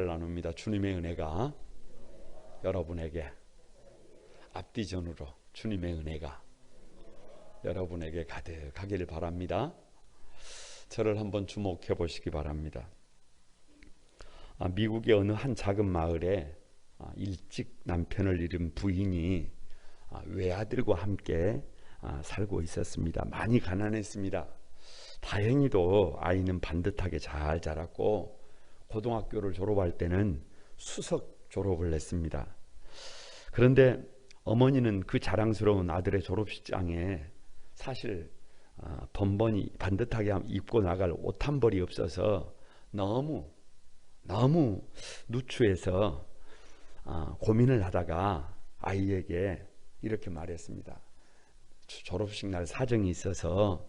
나눕니다. 주님의 은혜가 여러분에게 앞뒤전으로 주님의 은혜가 여러분에게 가득하기를 바랍니다. 저를 한번 주목해 보시기 바랍니다. 미국의 어느 한 작은 마을에 일찍 남편을 잃은 부인이 외아들과 함께 살고 있었습니다. 많이 가난했습니다. 다행히도 아이는 반듯하게 잘 자랐고 고등학교를 졸업할 때는 수석 졸업을 했습니다. 그런데 어머니는 그 자랑스러운 아들의 졸업식장에 사실 번번이 반듯하게 입고 나갈 옷 한 벌이 없어서 너무 누추해서 고민을 하다가 아이에게 이렇게 말했습니다. 졸업식 날 사정이 있어서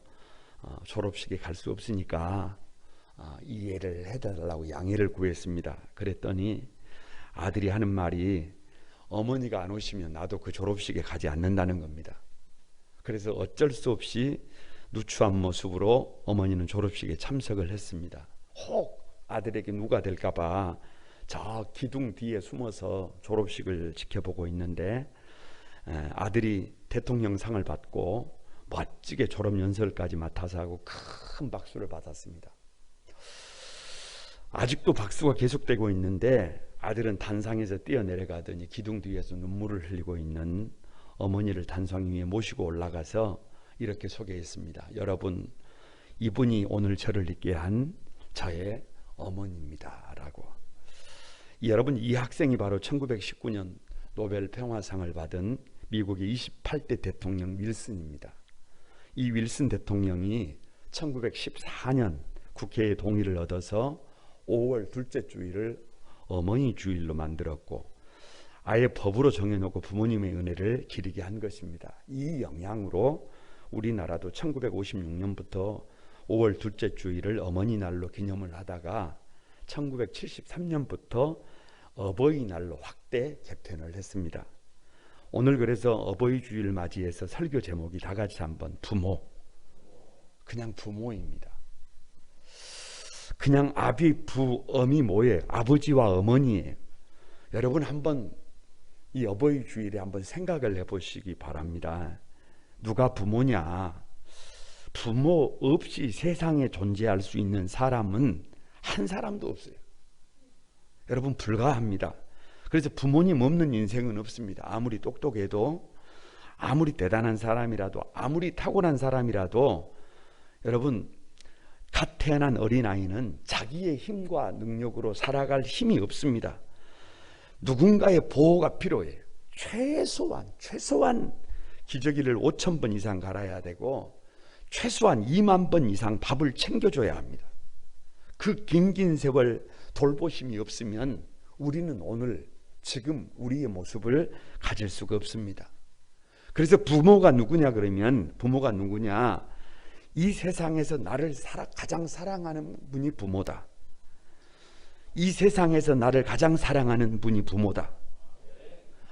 졸업식에 갈 수 없으니까 이해를 해달라고 양해를 구했습니다. 그랬더니 아들이 하는 말이 어머니가 안 오시면 나도 그 졸업식에 가지 않는다는 겁니다. 그래서 어쩔 수 없이 누추한 모습으로 어머니는 졸업식에 참석을 했습니다. 혹 아들에게 누가 될까봐 저 기둥 뒤에 숨어서 졸업식을 지켜보고 있는데 아들이 대통령상을 받고 멋지게 졸업연설까지 맡아서 하고 큰 박수를 받았습니다. 아직도 박수가 계속되고 있는데 아들은 단상에서 뛰어내려가더니 기둥 뒤에서 눈물을 흘리고 있는 어머니를 단상 위에 모시고 올라가서 이렇게 소개했습니다. 여러분, 이분이 오늘 저를 있게 한 저의 어머니입니다 라고. 여러분, 이 학생이 바로 1919년 노벨 평화상을 받은 미국의 28대 대통령 윌슨입니다. 이 윌슨 대통령이 1914년 국회의 동의를 얻어서 5월 둘째 주일을 어머니 주일로 만들었고 아예 법으로 정해놓고 부모님의 은혜를 기리게 한 것입니다. 이 영향으로 우리나라도 1956년부터 5월 둘째 주일을 어머니날로 기념을 하다가 1973년부터 어버이날로 확대 개편을 했습니다. 오늘 그래서 어버이 주일 맞이해서 설교 제목이 다 같이 한번 부모, 그냥 부모입니다. 그냥 아비, 부, 엄이 뭐예요? 아버지와 어머니예요. 여러분 한번 이 어버이 주일에 한번 생각을 해보시기 바랍니다. 누가 부모냐? 부모 없이 세상에 존재할 수 있는 사람은 한 사람도 없어요. 여러분 불가합니다. 그래서 부모님 없는 인생은 없습니다. 아무리 똑똑해도, 아무리 대단한 사람이라도, 아무리 타고난 사람이라도 여러분 갓 태어난 어린아이는 자기의 힘과 능력으로 살아갈 힘이 없습니다. 누군가의 보호가 필요해요. 최소한 기저귀를 5,000번 이상 갈아야 되고 최소한 2만 번 이상 밥을 챙겨줘야 합니다. 그 긴 세월 돌보심이 없으면 우리는 오늘 지금 우리의 모습을 가질 수가 없습니다. 그래서 부모가 누구냐 그러면 부모가 누구냐? 이 세상에서 나를 가장 사랑하는 분이 부모다. 이 세상에서 나를 가장 사랑하는 분이 부모다.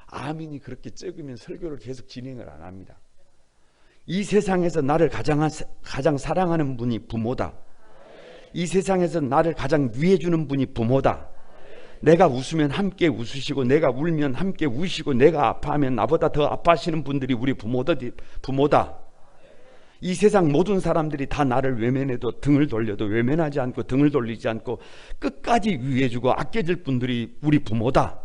아멘이 그렇게 적으면 설교를 계속 진행을 안 합니다. 이 세상에서 나를 가장 사랑하는 분이 부모다. 이 세상에서 나를 가장 위해주는 분이 부모다. 내가 웃으면 함께 웃으시고 내가 울면 함께 우시고 내가 아파하면 나보다 더 아파하시는 분들이 우리 부모다. 이 세상 모든 사람들이 다 나를 외면해도 등을 돌려도 외면하지 않고 등을 돌리지 않고 끝까지 위해주고 아껴줄 분들이 우리 부모다.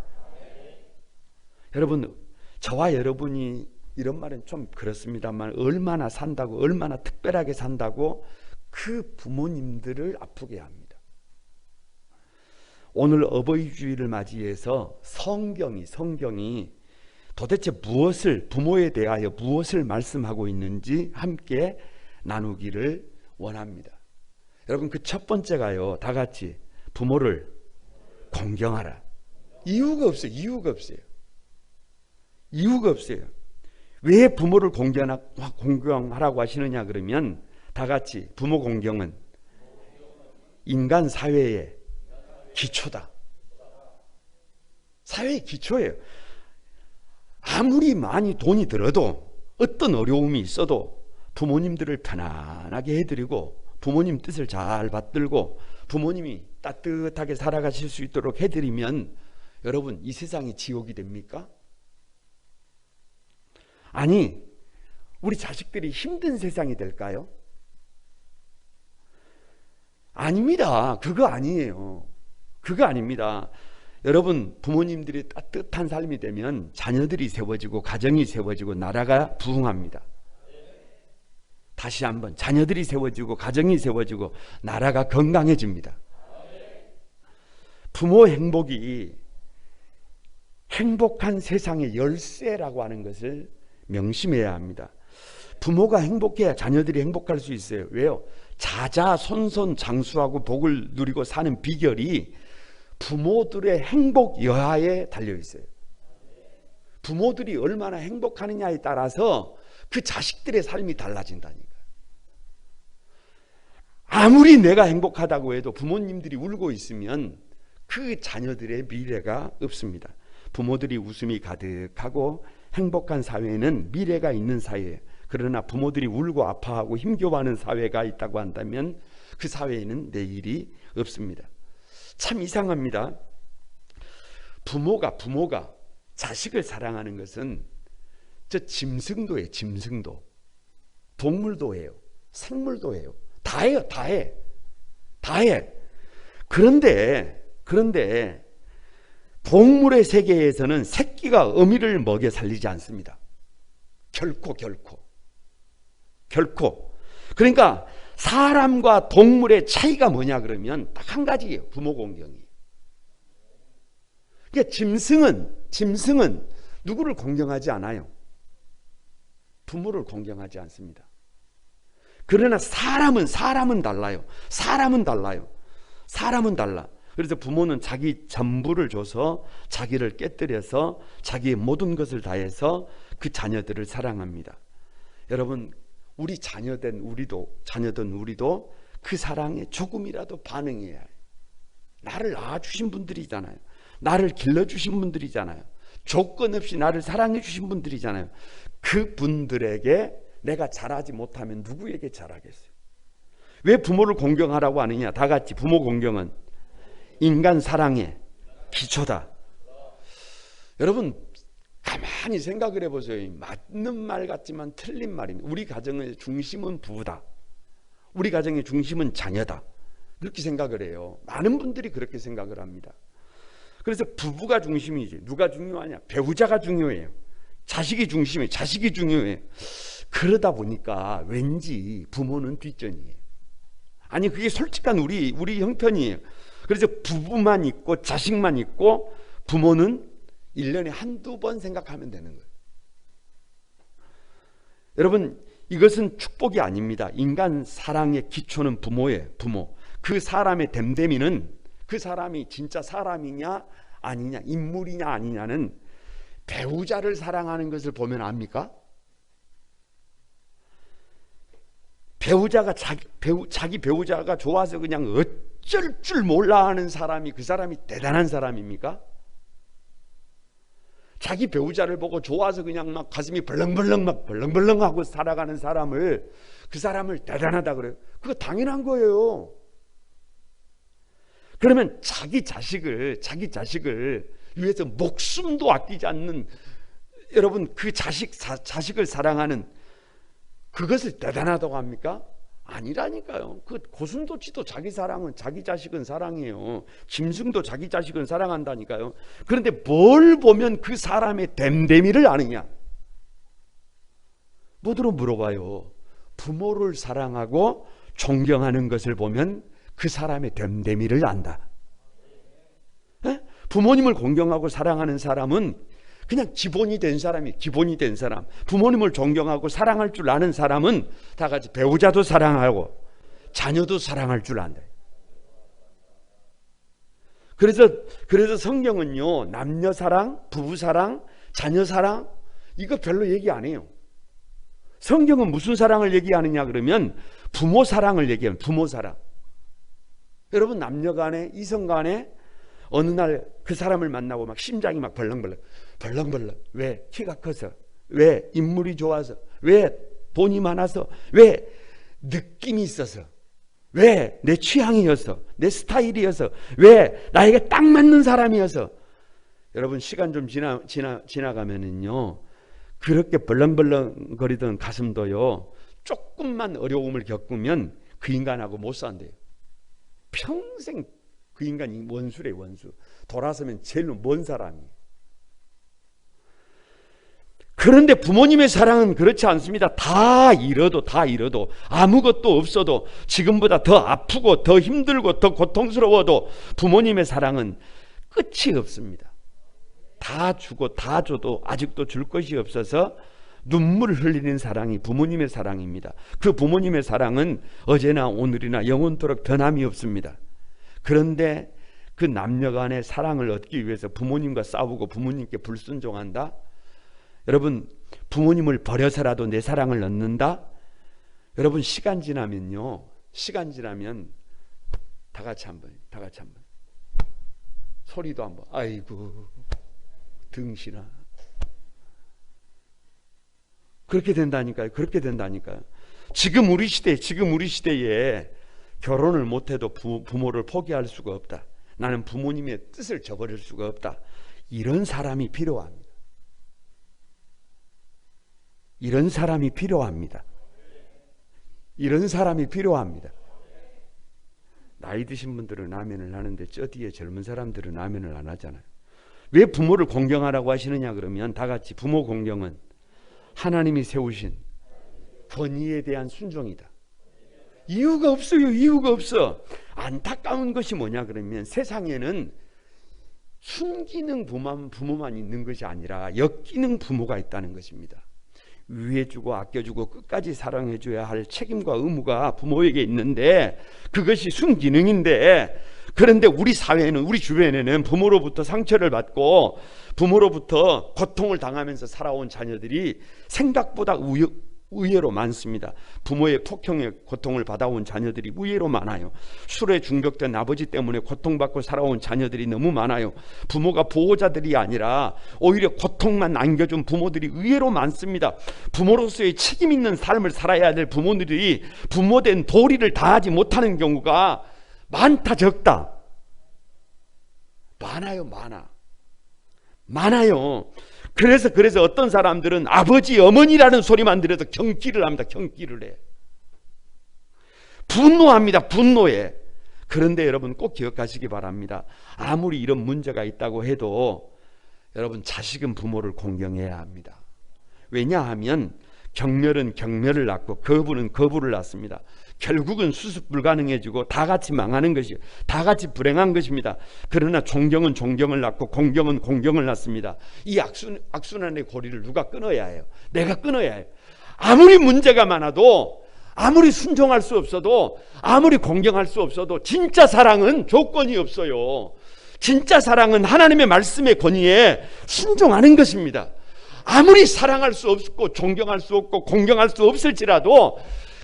여러분, 저와 여러분이 이런 말은 좀 그렇습니다만 얼마나 산다고, 얼마나 특별하게 산다고 그 부모님들을 아프게 합니다. 오늘 어버이 주일을 맞이해서 성경이 도대체 부모에 대하여 무엇을 말씀하고 있는지 함께 나누기를 원합니다. 여러분, 그 첫 번째가요, 다 같이 부모를 공경하라. 이유가 없어요. 왜 부모를 공경하라고 하시느냐 그러면 다 같이 부모 공경은 인간 사회의 기초다. 사회의 기초예요. 아무리 많이 돈이 들어도 어떤 어려움이 있어도 부모님들을 편안하게 해드리고 부모님 뜻을 잘 받들고 부모님이 따뜻하게 살아가실 수 있도록 해드리면 여러분 이 세상이 지옥이 됩니까? 아니, 우리 자식들이 힘든 세상이 될까요? 아닙니다. 그거 아니에요. 그거 아닙니다. 여러분, 부모님들이 따뜻한 삶이 되면 자녀들이 세워지고 가정이 세워지고 나라가 부흥합니다. 다시 한번, 자녀들이 세워지고 가정이 세워지고 나라가 건강해집니다. 부모 행복이 행복한 세상의 열쇠라고 하는 것을 명심해야 합니다. 부모가 행복해야 자녀들이 행복할 수 있어요. 왜요? 자자손손장수하고 복을 누리고 사는 비결이 부모들의 행복 여하에 달려 있어요. 부모들이 얼마나 행복하느냐에 따라서 그 자식들의 삶이 달라진다니까. 아무리 내가 행복하다고 해도 부모님들이 울고 있으면 그 자녀들의 미래가 없습니다. 부모들이 웃음이 가득하고 행복한 사회는 미래가 있는 사회예요. 그러나 부모들이 울고 아파하고 힘겨워하는 사회가 있다고 한다면 그 사회에는 내일이 없습니다. 참 이상합니다. 부모가 자식을 사랑하는 것은 저 짐승도 짐승도. 동물도 해요. 생물도 해요. 다 해요. 다 해. 그런데 동물의 세계에서는 새끼가 어미를 먹여 살리지 않습니다. 결코. 그러니까 사람과 동물의 차이가 뭐냐 그러면 딱 한 가지예요. 부모 공경이. 그러니까 짐승은 누구를 공경하지 않아요. 부모를 공경하지 않습니다. 그러나 사람은 달라요. 사람은 달라. 그래서 부모는 자기 전부를 줘서 자기를 깨뜨려서 자기의 모든 것을 다해서 그 자녀들을 사랑합니다. 여러분, 우리 자녀된 우리도 그 사랑에 조금이라도 반응해야 해요. 나를 낳아주신 분들이잖아요. 나를 길러주신 분들이잖아요. 조건 없이 나를 사랑해 주신 분들이잖아요. 그 분들에게 내가 잘하지 못하면 누구에게 잘하겠어요? 왜 부모를 공경하라고 하느냐? 다 같이 부모 공경은 인간 사랑의 기초다. 여러분 가만히 생각을 해보세요. 맞는 말 같지만 틀린 말입니다. 우리 가정의 중심은 부부다. 우리 가정의 중심은 자녀다. 그렇게 생각을 해요. 많은 분들이 그렇게 생각을 합니다. 그래서 부부가 중심이지. 누가 중요하냐? 배우자가 중요해요. 자식이 중심이에요. 자식이 중요해요. 그러다 보니까 왠지 부모는 뒷전이에요. 아니 그게 솔직한 우리 형편이에요. 그래서 부부만 있고 자식만 있고 부모는 1년에 한두 번 생각하면 되는 거예요. 여러분 이것은 축복이 아닙니다. 인간 사랑의 기초는 부모예요. 부모. 그 사람의 됨됨이는 그 사람이 진짜 사람이냐 아니냐, 인물이냐 아니냐는 배우자를 사랑하는 것을 보면 압니까? 배우자가 자기 배우자가 좋아서 그냥 어쩔 줄 몰라 하는 사람이 그 사람이 대단한 사람입니까? 자기 배우자를 보고 좋아서 그냥 막 가슴이 벌렁벌렁 하고 살아가는 사람을 그 사람을 대단하다 그래요. 그거 당연한 거예요. 그러면 자기 자식을 위해서 목숨도 아끼지 않는 여러분 그 자식을 사랑하는 그것을 대단하다고 합니까? 아니라니까요. 그 고슴도치도 자기 자식은 사랑해요. 짐승도 자기 자식은 사랑한다니까요. 그런데 뭘 보면 그 사람의 됨됨이를 아느냐? 뭐들어 물어봐요. 부모를 사랑하고 존경하는 것을 보면 그 사람의 됨됨이를 안다. 에? 부모님을 공경하고 사랑하는 사람은 그냥 기본이 된 사람. 부모님을 존경하고 사랑할 줄 아는 사람은 다 같이 배우자도 사랑하고 자녀도 사랑할 줄 안다. 그래서 성경은요, 남녀 사랑, 부부 사랑, 자녀 사랑 이거 별로 얘기 안 해요. 성경은 무슨 사랑을 얘기하느냐 그러면 부모 사랑을 얘기해요. 부모 사랑. 여러분 남녀 간에 이성 간에 어느 날 그 사람을 만나고 막 심장이 막 벌렁벌렁. 왜? 키가 커서, 왜? 인물이 좋아서, 왜? 돈이 많아서, 왜? 느낌이 있어서. 왜? 내 취향이어서, 내 스타일이어서, 왜? 나에게 딱 맞는 사람이어서. 여러분, 시간 좀 지나가면은요, 그렇게 벌렁벌렁거리던 가슴도요, 조금만 어려움을 겪으면 그 인간하고 못 산대요. 평생 그 인간이 원수래, 원수. 돌아서면 제일 먼 사람이에요. 그런데 부모님의 사랑은 그렇지 않습니다. 다 잃어도 아무것도 없어도 지금보다 더 아프고 더 힘들고 더 고통스러워도 부모님의 사랑은 끝이 없습니다. 다 주고 다 줘도 아직도 줄 것이 없어서 눈물 흘리는 사랑이 부모님의 사랑입니다. 그 부모님의 사랑은 어제나 오늘이나 영원토록 변함이 없습니다. 그런데 그 남녀 간의 사랑을 얻기 위해서 부모님과 싸우고 부모님께 불순종한다? 여러분, 부모님을 버려서라도 내 사랑을 얻는다? 여러분, 시간 지나면 다 같이 한번 소리도 한번, 아이고 등신아. 그렇게 된다니까요. 지금 우리 시대에 결혼을 못해도 부모를 포기할 수가 없다. 나는 부모님의 뜻을 저버릴 수가 없다. 이런 사람이 필요합니다. 이런 사람이 필요합니다. 나이 드신 분들은 아멘을 하는데 저 뒤에 젊은 사람들은 아멘을 안 하잖아요. 왜 부모를 공경하라고 하시느냐 그러면 다 같이 부모 공경은 하나님이 세우신 권위에 대한 순종이다. 이유가 없어. 안타까운 것이 뭐냐 그러면 세상에는 순기능 부모만 있는 것이 아니라 역기능 부모가 있다는 것입니다. 위해주고 아껴주고 끝까지 사랑해줘야 할 책임과 의무가 부모에게 있는데 그것이 순기능인데, 그런데 우리 사회는, 우리 주변에는 부모로부터 상처를 받고 부모로부터 고통을 당하면서 살아온 자녀들이 생각보다 의외로 많습니다. 부모의 폭행에 고통을 받아온 자녀들이 의외로 많아요. 술에 중독된 아버지 때문에 고통받고 살아온 자녀들이 너무 많아요. 부모가 보호자들이 아니라 오히려 고통만 안겨준 부모들이 의외로 많습니다. 부모로서의 책임 있는 삶을 살아야 될 부모들이 부모된 도리를 다하지 못하는 경우가 많다 적다? 많아요. 그래서 어떤 사람들은 아버지, 어머니라는 소리만 들어도 경기를 합니다. 경기를 해. 분노합니다. 분노해. 그런데 여러분 꼭 기억하시기 바랍니다. 아무리 이런 문제가 있다고 해도 여러분 자식은 부모를 공경해야 합니다. 왜냐하면 경멸은 경멸을 낳고 거부는 거부를 낳습니다. 결국은 수습 불가능해지고 다 같이 망하는 것이요, 다 같이 불행한 것입니다. 그러나 존경은 존경을 낳고 공경은 공경을 낳습니다. 이 악순환의 고리를 누가 끊어야 해요? 내가 끊어야 해요. 아무리 문제가 많아도, 아무리 순종할 수 없어도, 아무리 공경할 수 없어도 진짜 사랑은 조건이 없어요. 진짜 사랑은 하나님의 말씀의 권위에 순종하는 것입니다. 아무리 사랑할 수 없고 존경할 수 없고 공경할 수 없을지라도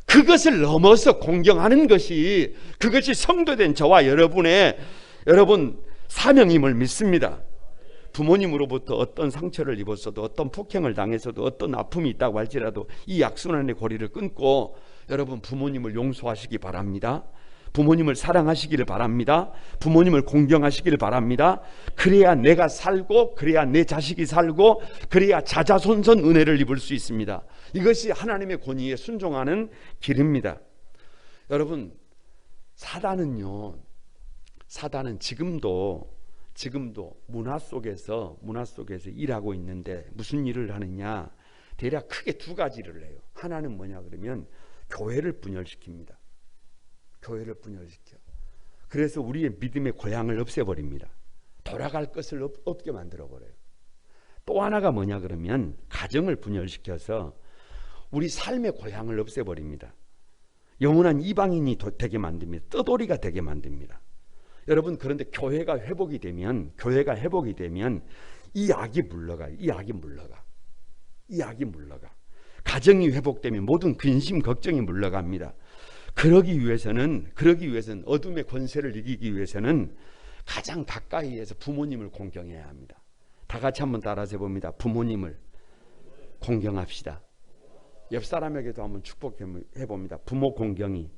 그것을 넘어서 공경하는 것이, 그것이 성도된 저와 여러분 사명임을 믿습니다. 부모님으로부터 어떤 상처를 입었어도, 어떤 폭행을 당했어도, 어떤 아픔이 있다고 할지라도 이 악순환의 고리를 끊고 여러분 부모님을 용서하시기 바랍니다. 부모님을 사랑하시기를 바랍니다. 부모님을 공경하시기를 바랍니다. 그래야 내가 살고, 그래야 내 자식이 살고, 그래야 자자손손 은혜를 입을 수 있습니다. 이것이 하나님의 권위에 순종하는 길입니다. 여러분, 사단은 지금도 문화 속에서 일하고 있는데 무슨 일을 하느냐? 대략 크게 두 가지를 해요. 하나는 뭐냐 그러면 교회를 분열시킵니다. 교회를 분열시켜. 그래서 우리의 믿음의 고향을 없애버립니다. 돌아갈 것을 없게 만들어버려요. 또 하나가 뭐냐 그러면 가정을 분열시켜서 우리 삶의 고향을 없애버립니다. 영원한 이방인이 되게 만듭니다. 떠돌이가 되게 만듭니다. 여러분, 그런데 교회가 회복이 되면 이 악이 물러가요. 이 악이 물러가. 가정이 회복되면 모든 근심 걱정이 물러갑니다. 그러기 위해서는 어둠의 권세를 이기기 위해서는 가장 가까이에서 부모님을 공경해야 합니다. 다 같이 한번 따라서 해봅니다. 부모님을 공경합시다. 옆 사람에게도 한번 축복해 봅니다. 부모 공경이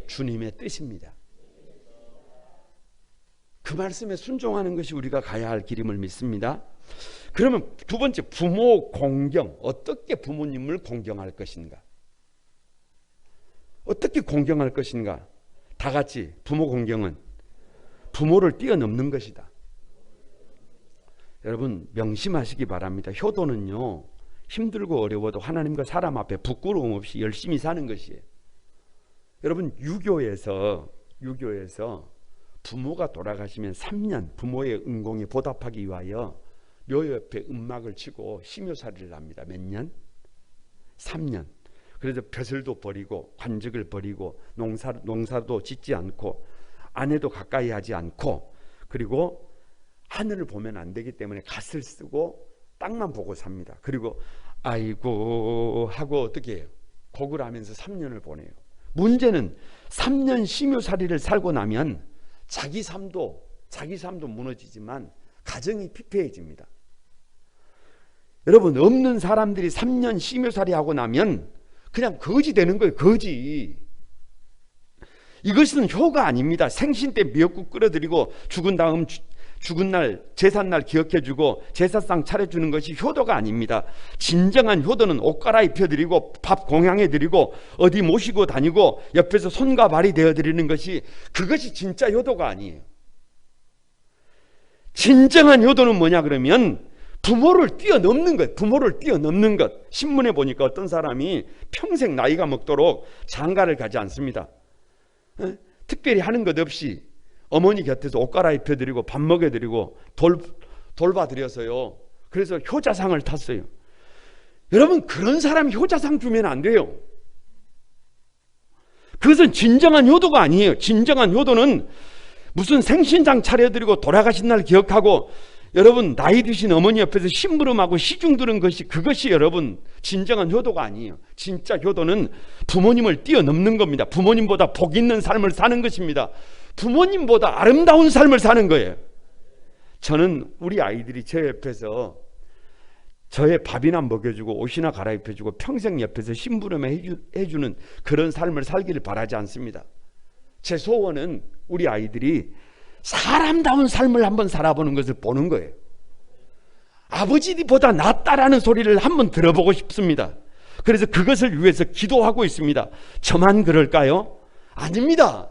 주님의 뜻입니다. 그 말씀에 순종하는 것이 우리가 가야 할 길임을 믿습니다. 그러면 두 번째, 부모 공경. 어떻게 부모님을 공경할 것인가? 어떻게 공경할 것인가? 다 같이 부모 공경은 부모를 뛰어넘는 것이다. 여러분 명심하시기 바랍니다. 효도는요, 힘들고 어려워도 하나님과 사람 앞에 부끄러움 없이 열심히 사는 것이에요. 여러분 유교에서 부모가 돌아가시면 3년 부모의 은공에 보답하기 위하여 묘 옆에 음막을 치고 심효살이를 합니다. 몇 년? 3년. 그래서 벼슬도 버리고 관직을 버리고 농사도 짓지 않고 아내도 가까이 하지 않고, 그리고 하늘을 보면 안 되기 때문에 갓을 쓰고 땅만 보고 삽니다. 그리고 아이고 하고 어떻게 해요? 곡을 하면서 3년을 보내요. 문제는 3년 심효살이를 살고 나면 자기 삶도 무너지지만 가정이 피폐해집니다. 여러분 없는 사람들이 3년 심효살이 하고 나면 그냥 거지 되는 거예요. 거지. 이것은 효가 아닙니다. 생신 때 미역국 끓여드리고 죽은 다음 죽은 날 제삿날 기억해주고 제사상 차려주는 것이 효도가 아닙니다. 진정한 효도는 옷 갈아입혀드리고 밥 공양해드리고 어디 모시고 다니고 옆에서 손과 발이 되어드리는 것이, 그것이 진짜 효도가 아니에요. 진정한 효도는 뭐냐 그러면 부모를 뛰어넘는 것. 부모를 뛰어넘는 것. 신문에 보니까 어떤 사람이 평생 나이가 먹도록 장가를 가지 않습니다. 특별히 하는 것 없이 어머니 곁에서 옷 갈아입혀드리고 밥 먹여드리고 돌봐드려서요. 그래서 효자상을 탔어요. 여러분 그런 사람 효자상 주면 안 돼요. 그것은 진정한 효도가 아니에요. 진정한 효도는 무슨 생신상 차려드리고 돌아가신 날 기억하고 여러분 나이 드신 어머니 옆에서 심부름하고 시중 들은 것이, 그것이 여러분 진정한 효도가 아니에요. 진짜 효도는 부모님을 뛰어넘는 겁니다. 부모님보다 복 있는 삶을 사는 것입니다. 부모님보다 아름다운 삶을 사는 거예요. 저는 우리 아이들이 제 옆에서 저의 밥이나 먹여주고 옷이나 갈아입혀주고 평생 옆에서 심부름을 해주는 그런 삶을 살기를 바라지 않습니다. 제 소원은 우리 아이들이 사람다운 삶을 한번 살아보는 것을 보는 거예요. 아버지보다 낫다라는 소리를 한번 들어보고 싶습니다. 그래서 그것을 위해서 기도하고 있습니다. 저만 그럴까요? 아닙니다.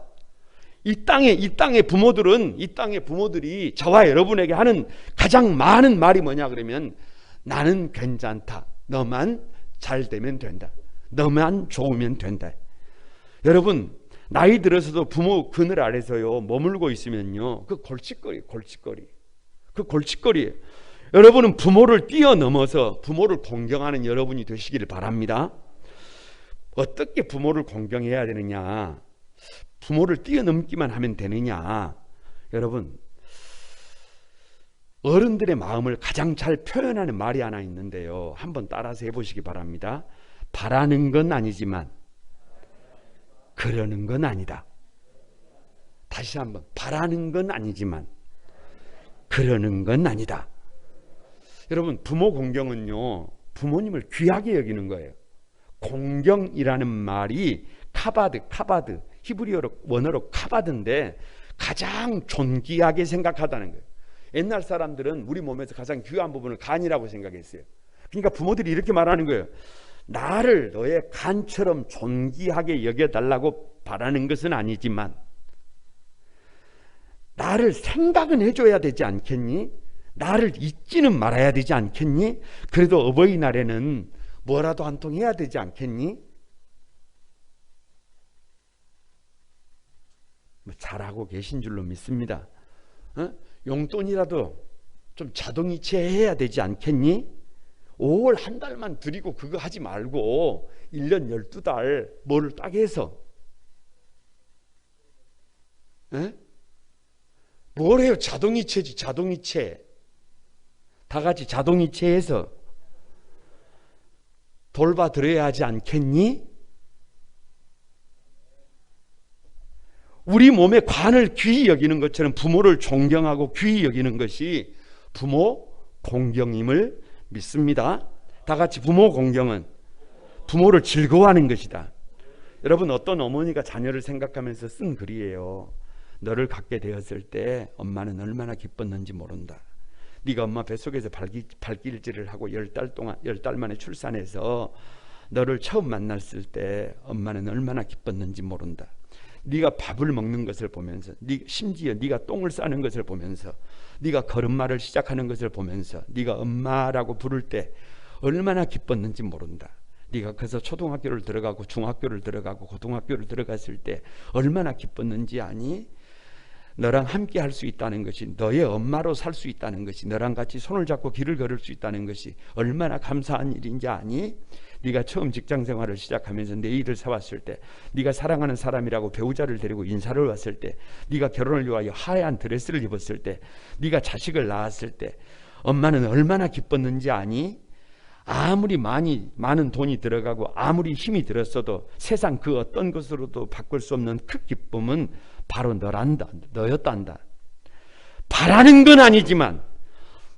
이 땅의 부모들이 저와 여러분에게 하는 가장 많은 말이 뭐냐 그러면, 나는 괜찮다. 너만 잘 되면 된다. 너만 좋으면 된다. 여러분 나이 들어서도 부모 그늘 아래서요 머물고 있으면요, 그 골칫거리예요. 그 골칫거리예요. 여러분은 부모를 뛰어넘어서 부모를 공경하는 여러분이 되시기를 바랍니다. 어떻게 부모를 공경해야 되느냐, 부모를 뛰어넘기만 하면 되느냐. 여러분 어른들의 마음을 가장 잘 표현하는 말이 하나 있는데요, 한번 따라서 해보시기 바랍니다. 바라는 건 아니지만 그러는 건 아니다. 다시 한번, 바라는 건 아니지만 그러는 건 아니다. 여러분 부모 공경은요 부모님을 귀하게 여기는 거예요. 공경이라는 말이 카바드 히브리어 원어로 카바드인데 가장 존귀하게 생각하다는 거예요. 옛날 사람들은 우리 몸에서 가장 귀한 부분을 간이라고 생각했어요. 그러니까 부모들이 이렇게 말하는 거예요. 나를 너의 간처럼 존귀하게 여겨달라고 바라는 것은 아니지만 나를 생각은 해줘야 되지 않겠니? 나를 잊지는 말아야 되지 않겠니? 그래도 어버이날에는 뭐라도 한 통 해야 되지 않겠니? 잘하고 계신 줄로 믿습니다. 용돈이라도 좀 자동이체해야 되지 않겠니? 5월 한 달만 드리고 그거 하지 말고 1년 12달 뭐를 딱 해서 뭘 해요? 자동이체지. 자동이체. 다 같이 자동이체해서 돌봐드려야 하지 않겠니? 우리 몸의 관을 귀히 여기는 것처럼 부모를 존경하고 귀히 여기는 것이 부모 공경임을 믿습니다. 다 같이 부모 공경은 부모를 즐거워하는 것이다. 여러분, 어떤 어머니가 자녀를 생각하면서 쓴 글이에요. 너를 갖게 되었을 때 엄마는 얼마나 기뻤는지 모른다. 네가 엄마 뱃속에서 발길질을 하고 10달 만에 출산해서 너를 처음 만났을 때 엄마는 얼마나 기뻤는지 모른다. 네가 밥을 먹는 것을 보면서, 심지어 네가 똥을 싸는 것을 보면서, 네가 걸음마를 시작하는 것을 보면서 네가 엄마라고 부를 때 얼마나 기뻤는지 모른다. 네가 그래서 초등학교를 들어가고 중학교를 들어가고 고등학교를 들어갔을 때 얼마나 기뻤는지 아니? 너랑 함께 할 수 있다는 것이, 너의 엄마로 살 수 있다는 것이, 너랑 같이 손을 잡고 길을 걸을 수 있다는 것이 얼마나 감사한 일인지 아니? 네가 처음 직장 생활을 시작하면서 내 일을 사왔을 때, 네가 사랑하는 사람이라고 배우자를 데리고 인사를 왔을 때, 네가 결혼을 위하여 하얀 드레스를 입었을 때, 네가 자식을 낳았을 때 엄마는 얼마나 기뻤는지 아니? 아무리 많은 돈이 들어가고 아무리 힘이 들었어도 세상 그 어떤 것으로도 바꿀 수 없는 그 기쁨은 바로 너였단다. 바라는 건 아니지만,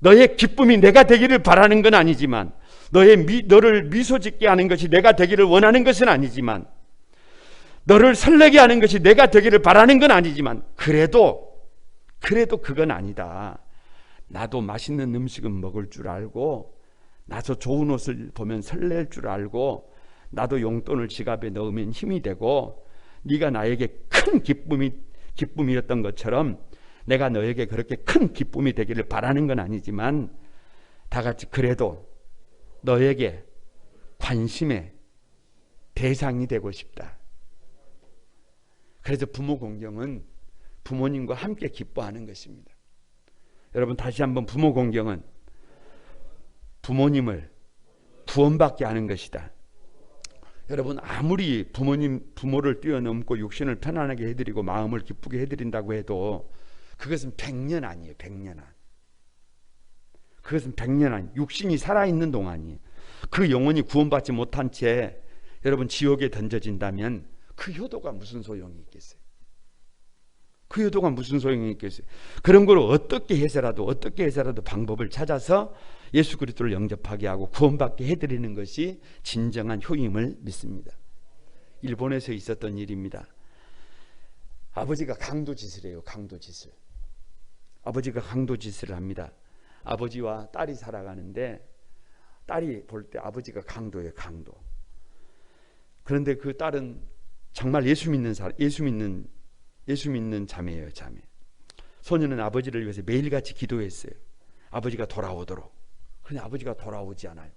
너의 기쁨이 내가 되기를 바라는 건 아니지만, 너를 미소 짓게 하는 것이 내가 되기를 원하는 것은 아니지만, 너를 설레게 하는 것이 내가 되기를 바라는 건 아니지만, 그래도 그건 아니다. 나도 맛있는 음식은 먹을 줄 알고, 나도 좋은 옷을 보면 설렐 줄 알고, 나도 용돈을 지갑에 넣으면 힘이 되고, 네가 나에게 큰 기쁨이었던 것처럼 내가 너에게 그렇게 큰 기쁨이 되기를 바라는 건 아니지만, 다 같이 그래도 너에게 관심의 대상이 되고 싶다. 그래서 부모 공경은 부모님과 함께 기뻐하는 것입니다. 여러분, 다시 한번, 부모 공경은 부모님을 구원받게 하는 것이다. 여러분, 아무리 부모를 뛰어넘고 육신을 편안하게 해드리고 마음을 기쁘게 해드린다고 해도 그것은 100년 아니에요. 100년 안. 그것은 100년 안. 육신이 살아있는 동안이, 그 영혼이 구원받지 못한 채 여러분 지옥에 던져진다면 그 효도가 무슨 소용이 있겠어요? 그 효도가 무슨 소용이 있겠어요? 그런 걸 어떻게 해서라도 방법을 찾아서 예수 그리스도를 영접하게 하고 구원받게 해드리는 것이 진정한 효임을 믿습니다. 일본에서 있었던 일입니다. 아버지가 강도짓을 해요. 강도짓을. 아버지가 강도짓을 합니다. 아버지와 딸이 살아가는데, 딸이 볼 때 아버지가 강도예요. 강도. 그런데 그 딸은 정말 예수 믿는 자매예요. 자매. 소녀는 아버지를 위해서 매일같이 기도했어요. 아버지가 돌아오도록. 그런데 아버지가 돌아오지 않아요.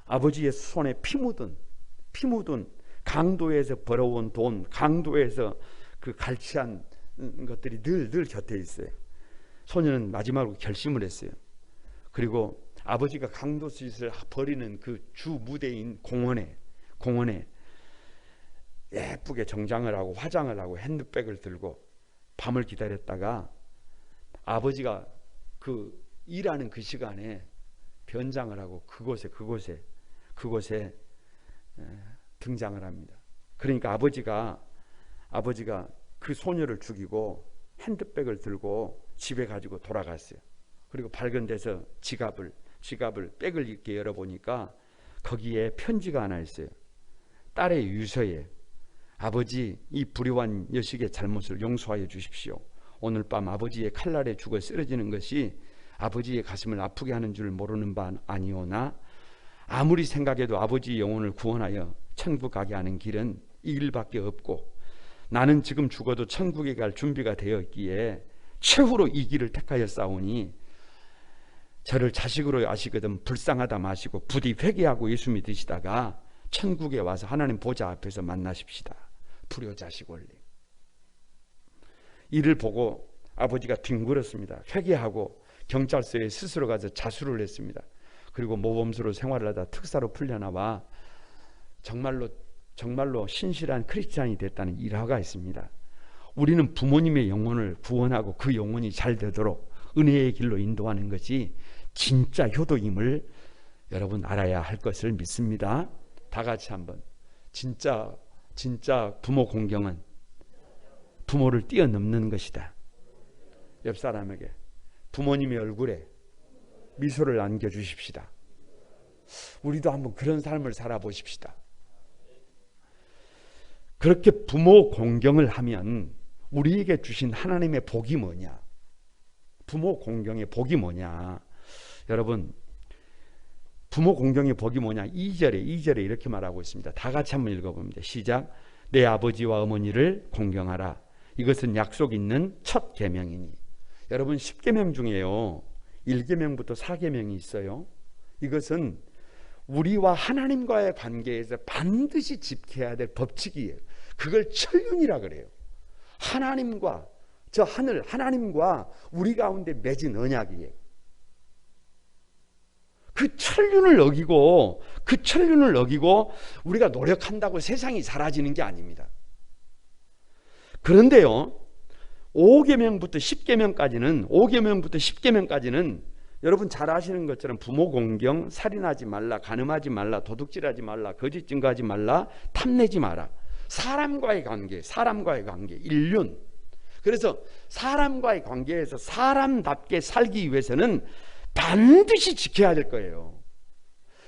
아버지의 손에 피 묻은 강도에서 벌어온 돈, 강도에서 그 갈취한 것들이 늘 곁에 있어요. 소녀는 마지막으로 결심을 했어요. 그리고 아버지가 강도짓을 벌이는 그 주 무대인 공원에 예쁘게 정장을 하고 화장을 하고 핸드백을 들고 밤을 기다렸다가, 아버지가 그 일하는 그 시간에 변장을 하고 그곳에 등장을 합니다. 그러니까 아버지가 그 소녀를 죽이고 핸드백을 들고 집에 가지고 돌아갔어요. 그리고 밝은 데서 백을 이렇게 열어보니까 거기에 편지가 하나 있어요. 딸의 유서에, 아버지, 이 불효한 여식의 잘못을 용서하여 주십시오. 오늘 밤 아버지의 칼날에 죽어 쓰러지는 것이 아버지의 가슴을 아프게 하는 줄 모르는 바 아니오나, 아무리 생각해도 아버지의 영혼을 구원하여 천국 가게 하는 길은 이 길밖에 없고, 나는 지금 죽어도 천국에 갈 준비가 되어 있기에 최후로 이 길을 택하였사오니, 저를 자식으로 아시거든 불쌍하다 마시고 부디 회개하고 예수 믿으시다가 천국에 와서 하나님 보좌 앞에서 만나십시다. 불효자식 원리. 이를 보고 아버지가 뒹굴었습니다. 회개하고 경찰서에 스스로 가서 자수를 했습니다. 그리고 모범수로 생활을 하다 특사로 풀려나와 정말로 신실한 크리스찬이 됐다는 일화가 있습니다. 우리는 부모님의 영혼을 구원하고 그 영혼이 잘 되도록 은혜의 길로 인도하는 것이 진짜 효도임을 여러분 알아야 할 것을 믿습니다. 다 같이 한번, 진짜 부모 공경은 부모를 뛰어넘는 것이다. 옆 사람에게 부모님의 얼굴에 미소를 안겨주십시다. 우리도 한번 그런 삶을 살아보십시다. 그렇게 부모 공경을 하면 우리에게 주신 하나님의 복이 뭐냐? 부모 공경의 복이 뭐냐? 여러분, 부모 공경의 복이 뭐냐? 2절에 이렇게 말하고 있습니다. 다 같이 한번 읽어봅니다. 시작. 내 아버지와 어머니를 공경하라. 이것은 약속 있는 첫 계명이니. 여러분, 10계명 중에요 1계명부터 4계명이 있어요. 이것은 우리와 하나님과의 관계에서 반드시 지켜야 될 법칙이에요. 그걸 천륜이라 그래요. 하나님과 저 하늘 하나님과 우리 가운데 맺은 언약이에요. 그 천륜을 어기고 우리가 노력한다고 세상이 사라지는 게 아닙니다. 그런데요 5계명부터 10계명까지는 여러분 잘 아시는 것처럼 부모 공경, 살인하지 말라, 간음하지 말라, 도둑질하지 말라, 거짓 증거하지 말라, 탐내지 마라. 사람과의 관계, 인륜. 그래서 사람과의 관계에서 사람답게 살기 위해서는 반드시 지켜야 될 거예요.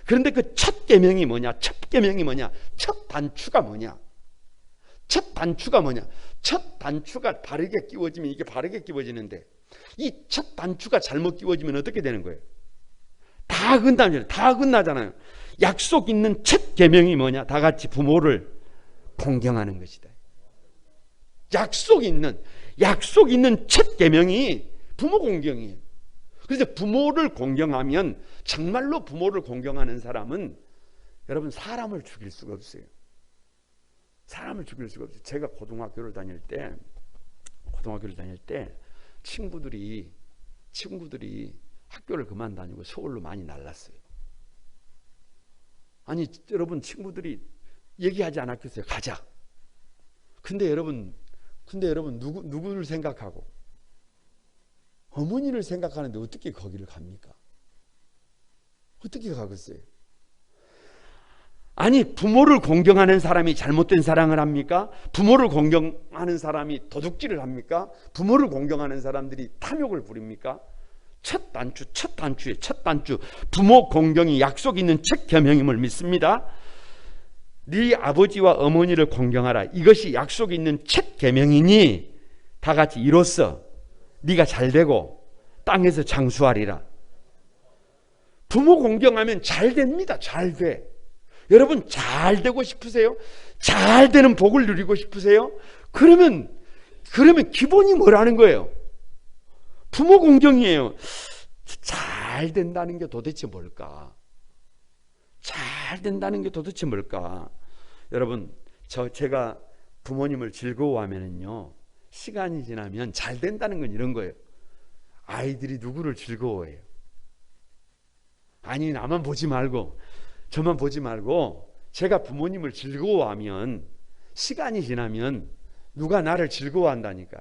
그런데 그 첫 계명이 뭐냐? 첫 단추가 뭐냐? 첫 단추가 바르게 끼워지면 이게 바르게 끼워지는데 이 첫 단추가 잘못 끼워지면 어떻게 되는 거예요? 다 어긋나잖아요. 약속 있는 첫 계명이 뭐냐? 다 같이 부모를 공경하는 것이다. 약속 있는 첫 계명이 부모 공경이에요. 그래서 부모를 공경하면, 정말로 부모를 공경하는 사람은 여러분 사람을 죽일 수가 없어요. 제가 고등학교를 다닐 때 친구들이 학교를 그만 다니고 서울로 많이 날랐어요. 아니 여러분, 친구들이 얘기하지 않았겠어요? 가자. 근데 여러분 누구를 생각하고? 어머니를 생각하는데 어떻게 거기를 갑니까? 어떻게 가겠어요? 아니 부모를 공경하는 사람이 잘못된 사랑을 합니까? 부모를 공경하는 사람이 도둑질을 합니까? 부모를 공경하는 사람들이 탐욕을 부립니까? 첫 단추 부모 공경이 약속 있는 첫 계명임을 믿습니다. 네 아버지와 어머니를 공경하라. 이것이 약속 있는 첫 계명이니 다 같이 이로써 네가 잘되고 땅에서 장수하리라. 부모 공경하면 잘 됩니다. 잘 돼. 여러분 잘 되고 싶으세요? 잘 되는 복을 누리고 싶으세요? 그러면 기본이 뭐라는 거예요? 부모 공경이에요. 잘 된다는 게 도대체 뭘까? 여러분 제가 부모님을 즐거워하면은요, 시간이 지나면 잘 된다는 건 이런 거예요. 아이들이 누구를 즐거워해요? 아니 나만 보지 말고 저만 보지 말고 제가 부모님을 즐거워하면 시간이 지나면 누가 나를 즐거워한다니까.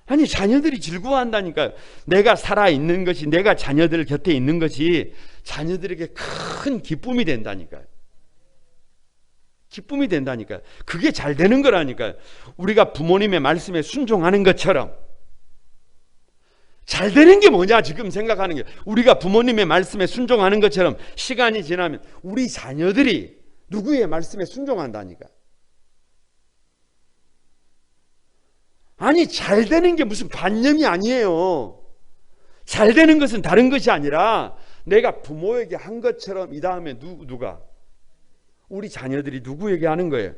아니 자녀들이 즐거워한다니까요. 내가 살아있는 것이, 내가 자녀들 곁에 있는 것이 자녀들에게 큰 기쁨이 된다니까요. 그게 잘 되는 거라니까요. 우리가 부모님의 말씀에 순종하는 것처럼. 잘 되는 게 뭐냐 지금 생각하는 게, 우리가 부모님의 말씀에 순종하는 것처럼 시간이 지나면 우리 자녀들이 누구의 말씀에 순종한다니까. 아니 잘 되는 게 무슨 관념이 아니에요. 잘 되는 것은 다른 것이 아니라 내가 부모에게 한 것처럼 이 다음에 누가? 우리 자녀들이 누구에게 하는 거예요?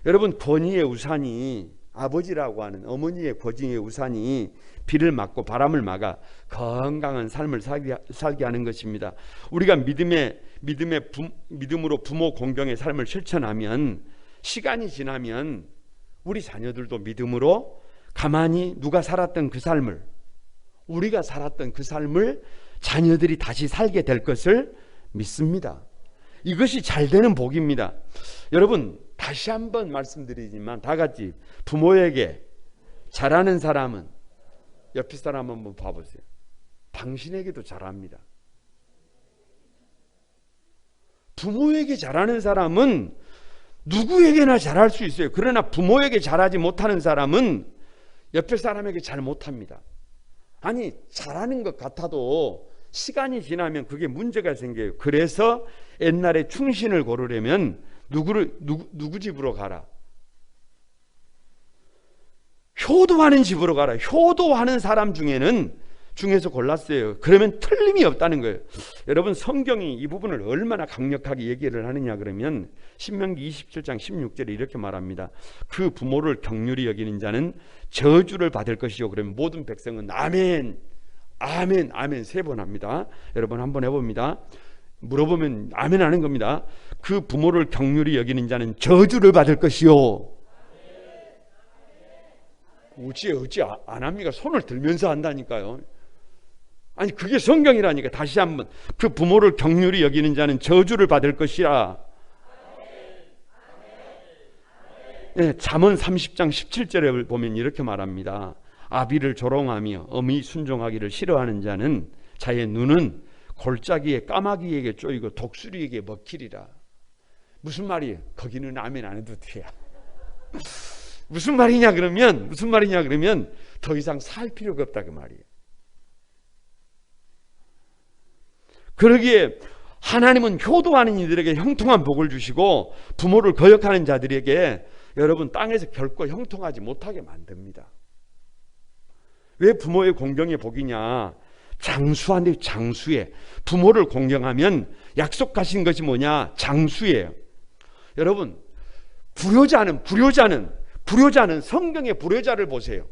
여러분 권위의 우산이, 아버지라고 하는 어머니의 권위의 우산이 비를 막고 바람을 막아 건강한 삶을 살게 하는 것입니다. 우리가 믿음으로 부모 공경의 삶을 실천하면 시간이 지나면 우리 자녀들도 믿음으로 가만히 누가 살았던 그 삶을, 우리가 살았던 그 삶을 자녀들이 다시 살게 될 것을 믿습니다. 이것이 잘 되는 복입니다. 여러분 다시 한번 말씀드리지만 다 같이 부모에게 잘하는 사람은, 옆에 사람 한번 봐보세요. 당신에게도 잘합니다. 부모에게 잘하는 사람은 누구에게나 잘할 수 있어요. 그러나 부모에게 잘하지 못하는 사람은 옆에 사람에게 잘 못합니다. 아니 잘하는 것 같아도 시간이 지나면 그게 문제가 생겨요. 그래서 옛날에 충신을 고르려면 누구 집으로 가라? 효도하는 집으로 가라. 효도하는 사람 중에서 골랐어요. 그러면 틀림이 없다는 거예요. 여러분, 성경이 이 부분을 얼마나 강력하게 얘기를 하느냐 그러면 신명기 27장 16절에 이렇게 말합니다. 그 부모를 경휼히 여기는 자는 저주를 받을 것이요. 그러면 모든 백성은 아멘, 아멘, 아멘 3번 합니다. 여러분 한번 해봅니다. 물어보면 아멘 하는 겁니다. 그 부모를 경휼히 여기는 자는 저주를 받을 것이요. 어찌 안 합니까? 손을 들면서 한다니까요. 아니, 그게 성경이라니까. 다시 한번, 그 부모를 경휼히 여기는 자는 저주를 받을 것이라. 네, 잠언 30장 17절에 보면 이렇게 말합니다. 아비를 조롱하며 어미 순종하기를 싫어하는 자는 자의 눈은 골짜기에 까마귀에게 쪼이고 독수리에게 먹히리라. 무슨 말이에요? 거기는 아멘 안 해도 돼요. 무슨 말이냐 그러면 더 이상 살 필요가 없다 그 말이에요. 그러기에 하나님은 효도하는 이들에게 형통한 복을 주시고 부모를 거역하는 자들에게 여러분 땅에서 결코 형통하지 못하게 만듭니다. 왜 부모의 공경의 복이냐? 장수한데, 장수에 부모를 공경하면 약속하신 것이 뭐냐? 장수예요. 여러분, 불효자는 성경의 불효자를 보세요.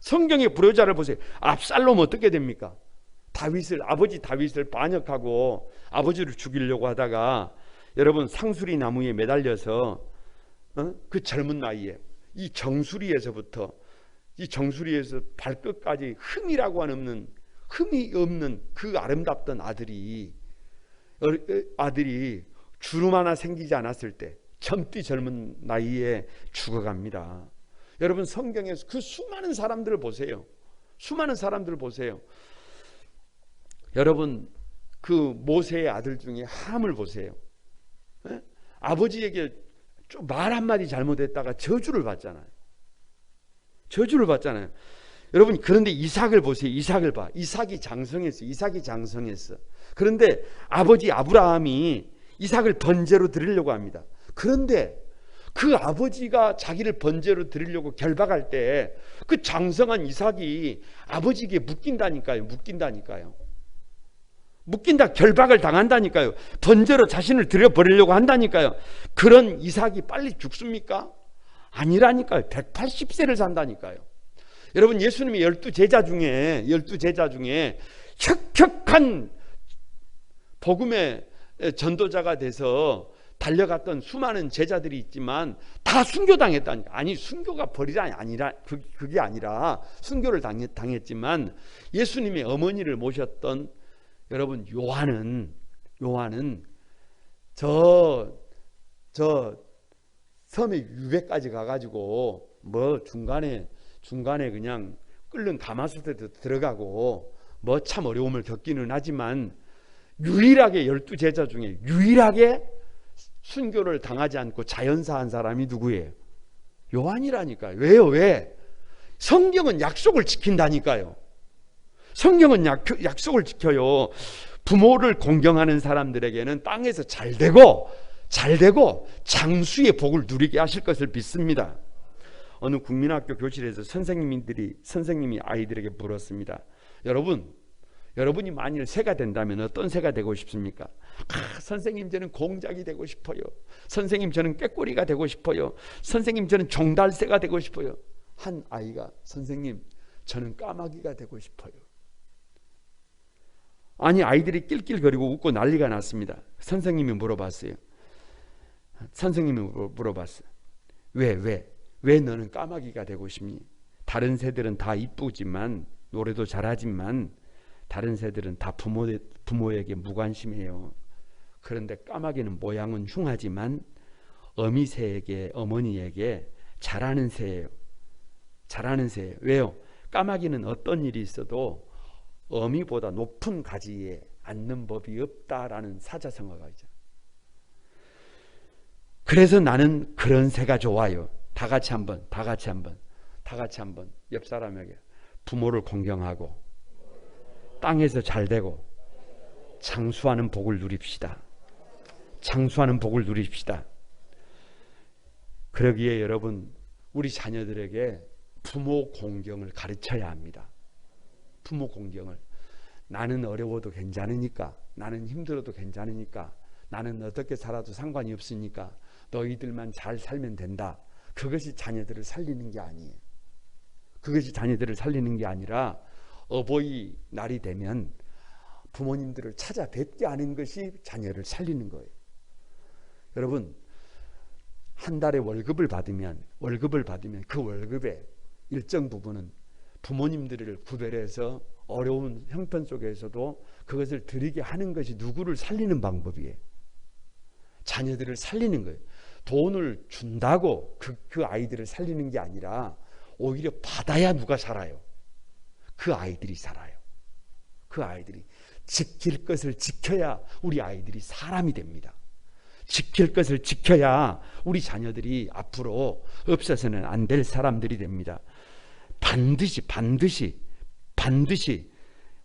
성경의 불효자를 보세요. 압살롬 어떻게 됩니까? 아버지 다윗을 반역하고 아버지를 죽이려고 하다가 여러분 상수리 나무에 매달려서 그 젊은 나이에 이 정수리에서 발끝까지 흠이 없는 그 아름답던 아들이 주름 하나 생기지 않았을 때 젊디 젊은 나이에 죽어갑니다. 여러분, 성경에서 그 수많은 사람들을 보세요. 여러분, 그 모세의 아들 중에 함을 보세요. 아버지에게 말 한마디 잘못했다가 저주를 받잖아요. 여러분, 그런데 이삭을 보세요. 이삭이 장성했어. 그런데 아버지 아브라함이 이삭을 번제로 드리려고 합니다. 그런데 그 아버지가 자기를 번제로 드리려고 결박할 때 그 장성한 이삭이 아버지에게 묶인다니까요. 결박을 당한다니까요. 번제로 자신을 드려버리려고 한다니까요. 그런 이삭이 빨리 죽습니까? 아니라니까요. 180세를 산다니까요. 여러분, 예수님의 12제자 중에 혁혁한 복음의 전도자가 돼서 달려갔던 수많은 제자들이 있지만 다 순교당했다니까. 아니, 순교가 벌이라 아니라 그게 아니라 순교를 당했지만 예수님의 어머니를 모셨던 여러분 요한은 저 섬에 유배까지 가가지고 뭐 중간에 그냥 끓는 가마솥에도 들어가고 뭐 참 어려움을 겪기는 하지만 유일하게 12제자 중에 유일하게 순교를 당하지 않고 자연사한 사람이 누구예요? 요한이라니까요. 왜요? 왜? 성경은 약속을 지킨다니까요. 성경은 약속을 지켜요. 부모를 공경하는 사람들에게는 땅에서 잘되고 장수의 복을 누리게 하실 것을 믿습니다. 어느 국민학교 교실에서 선생님이 아이들에게 물었습니다. 여러분이 만일 새가 된다면 어떤 새가 되고 싶습니까? 선생님, 저는 공작이 되고 싶어요. 선생님, 저는 꾀꼬리가 되고 싶어요. 선생님, 저는 종달새가 되고 싶어요. 한 아이가, 선생님, 저는 까마귀가 되고 싶어요. 아이들이 낄낄거리고 웃고 난리가 났습니다. 선생님이 물어봤어요. 왜 너는 까마귀가 되고 싶니? 다른 새들은 다 이쁘지만 노래도 잘하지만 다른 새들은 다 부모에게 무관심해요. 그런데 까마귀는 모양은 흉하지만 어머니에게 잘하는 새예요. 왜요? 까마귀는 어떤 일이 있어도 어미보다 높은 가지에 앉는 법이 없다라는 사자성어가 있죠. 그래서 나는 그런 새가 좋아요. 다 같이 한번 옆 사람에게 부모를 공경하고 땅에서 잘되고 장수하는 복을 누립시다. 그러기에 여러분, 우리 자녀들에게 부모 공경을 가르쳐야 합니다. 부모 공경을. 나는 어려워도 괜찮으니까, 나는 힘들어도 괜찮으니까, 나는 어떻게 살아도 상관이 없으니까 너희들만 잘 살면 된다. 그것이 자녀들을 살리는 게 아니에요. 그것이 자녀들을 살리는 게 아니라 어버이 날이 되면 부모님들을 찾아뵙게 하는 것이 자녀를 살리는 거예요. 여러분, 한 달에 월급을 받으면 그 월급의 일정 부분은 부모님들을 구별해서 어려운 형편 속에서도 그것을 드리게 하는 것이 누구를 살리는 방법이에요. 자녀들을 살리는 거예요. 돈을 준다고 그 아이들을 살리는 게 아니라 오히려 받아야 누가 살아요? 그 아이들이 살아요. 그 아이들이 지킬 것을 지켜야 우리 아이들이 사람이 됩니다. 지킬 것을 지켜야 우리 자녀들이 앞으로 없어서는 안 될 사람들이 됩니다. 반드시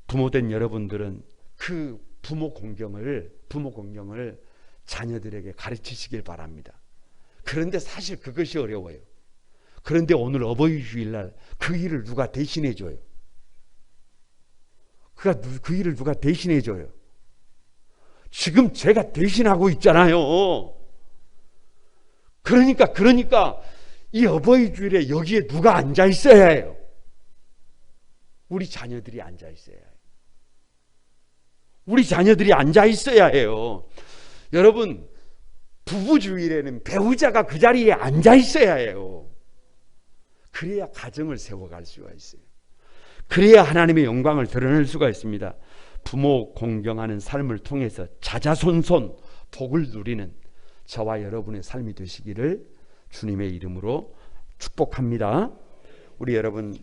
부모된 여러분들은 그 부모 공경을 자녀들에게 가르치시길 바랍니다. 그런데 사실 그것이 어려워요. 그런데 오늘 어버이 주일날 그 일을 누가 대신해 줘요? 그 일을 누가 대신해 줘요? 지금 제가 대신하고 있잖아요. 그러니까 이 어버이 주일에 여기에 누가 앉아 있어야 해요? 우리 자녀들이 앉아 있어야 해요. 우리 자녀들이 앉아 있어야 해요. 여러분, 부부 주일에는 배우자가 그 자리에 앉아 있어야 해요. 그래야 가정을 세워갈 수가 있어요. 그래야 하나님의 영광을 드러낼 수가 있습니다. 부모 공경하는 삶을 통해서 자자손손 복을 누리는 저와 여러분의 삶이 되시기를 주님의 이름으로 축복합니다. 우리 여러분